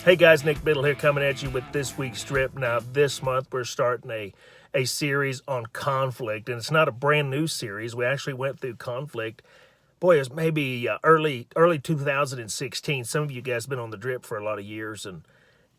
Hey guys, Nick Biddle here coming at you with this week's Drip. Now this month we're starting a series on conflict, and it's not a brand new series. We actually went through conflict. Boy, it's maybe early 2016. Some of you guys have been on the Drip for a lot of years, and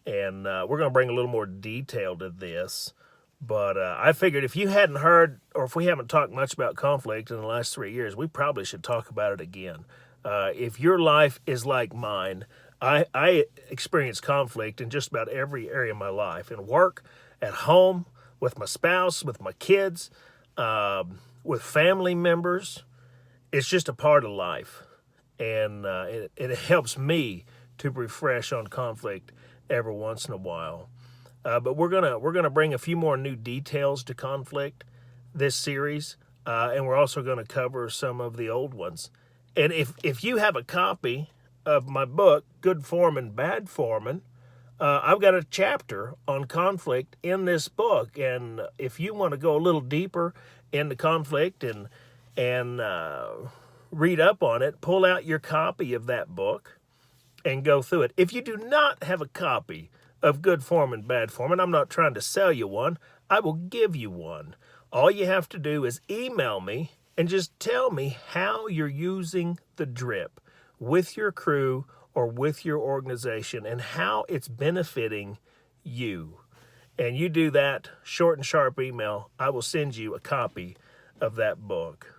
we're going to bring a little more detail to this. But I figured if you hadn't heard, or if we haven't talked much about conflict in the last 3 years, we probably should talk about it again. If your life is like mine, I experience conflict in just about every area of my life, in work, at home, with my spouse, with my kids, with family members. It's just a part of life, and it helps me to refresh on conflict every once in a while. But we're gonna bring a few more new details to conflict this series, and we're also going to cover some of the old ones. And if you have a copy of my book, Good Foreman, Bad Foreman, I've got a chapter on conflict in this book. And if you want to go a little deeper into conflict and read up on it, pull out your copy of that book and go through it. If you do not have a copy of Good Foreman, Bad Foreman, I'm not trying to sell you one. I will give you one. All you have to do is email me and just tell me how you're using the Drip with your crew or with your organization and how it's benefiting you. And you do that short and sharp email, I will send you a copy of that book.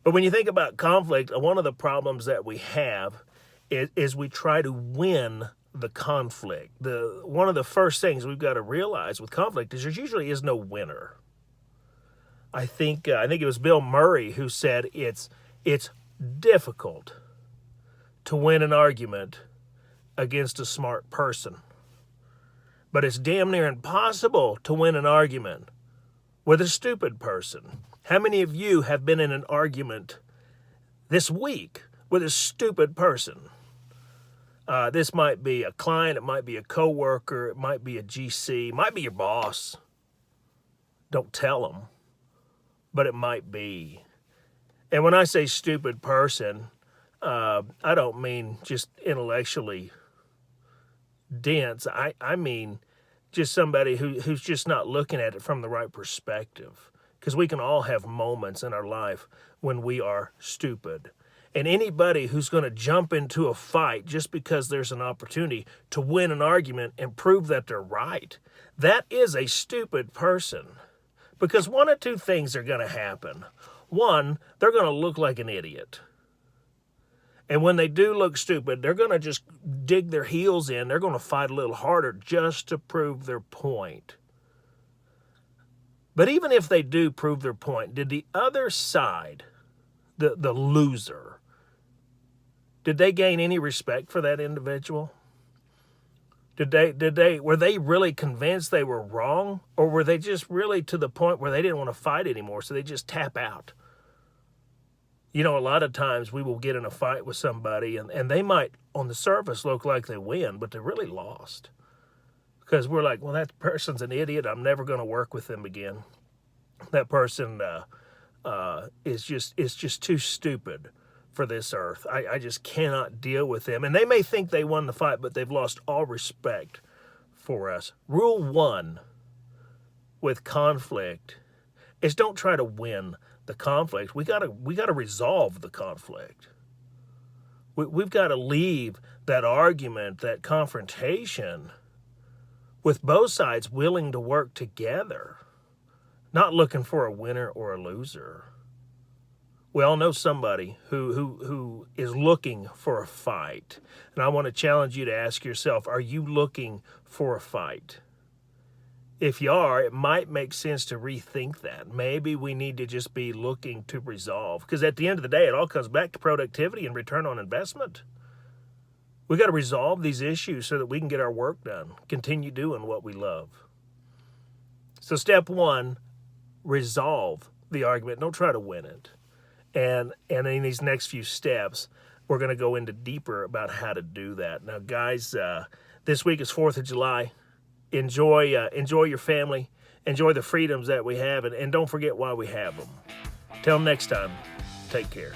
But when you think about conflict, one of the problems that we have is we try to win the conflict. One of the first things we've got to realize with conflict is there usually is no winner. I think it was Bill Murray who said it's difficult to win an argument against a smart person, but it's damn near impossible to win an argument with a stupid person. How many of you have been in an argument this week with a stupid person? This might be a client, it might be a coworker, it might be a GC, it might be your boss. Don't tell them, but it might be. And when I say stupid person, I don't mean just intellectually dense. I mean just somebody who's just not looking at it from the right perspective. Because we can all have moments in our life when we are stupid. And anybody who's going to jump into a fight just because there's an opportunity to win an argument and prove that they're right, that is a stupid person. Because one of two things are going to happen. One, they're going to look like an idiot. And when they do look stupid, they're going to just dig their heels in. They're going to fight a little harder just to prove their point. But even if they do prove their point, did the other side, the loser, did they gain any respect for that individual? Were they really convinced they were wrong? Or were they just really to the point where they didn't want to fight anymore, so they just tap out? You know, a lot of times we will get in a fight with somebody and they might, on the surface, look like they win, but they're really lost. Because we're like, well, that person's an idiot. I'm never going to work with them again. That person is just too stupid for this earth. I just cannot deal with them. And they may think they won the fight, but they've lost all respect for us. Rule 1 with conflict is don't try to win the conflict. We gotta resolve the conflict. We've got to leave that argument, that confrontation, with both sides willing to work together, not looking for a winner or a loser. We all know somebody who is looking for a fight. And I want to challenge you to ask yourself, are you looking for a fight? If you are, it might make sense to rethink that. Maybe we need to just be looking to resolve. Because at the end of the day, it all comes back to productivity and return on investment. We got to resolve these issues so that we can get our work done, continue doing what we love. So step 1, resolve the argument. Don't try to win it. And in these next few steps, we're going to go into deeper about how to do that. Now, guys, this week is 4th of July. Enjoy your family. Enjoy the freedoms that we have. And don't forget why we have them. Till next time, take care.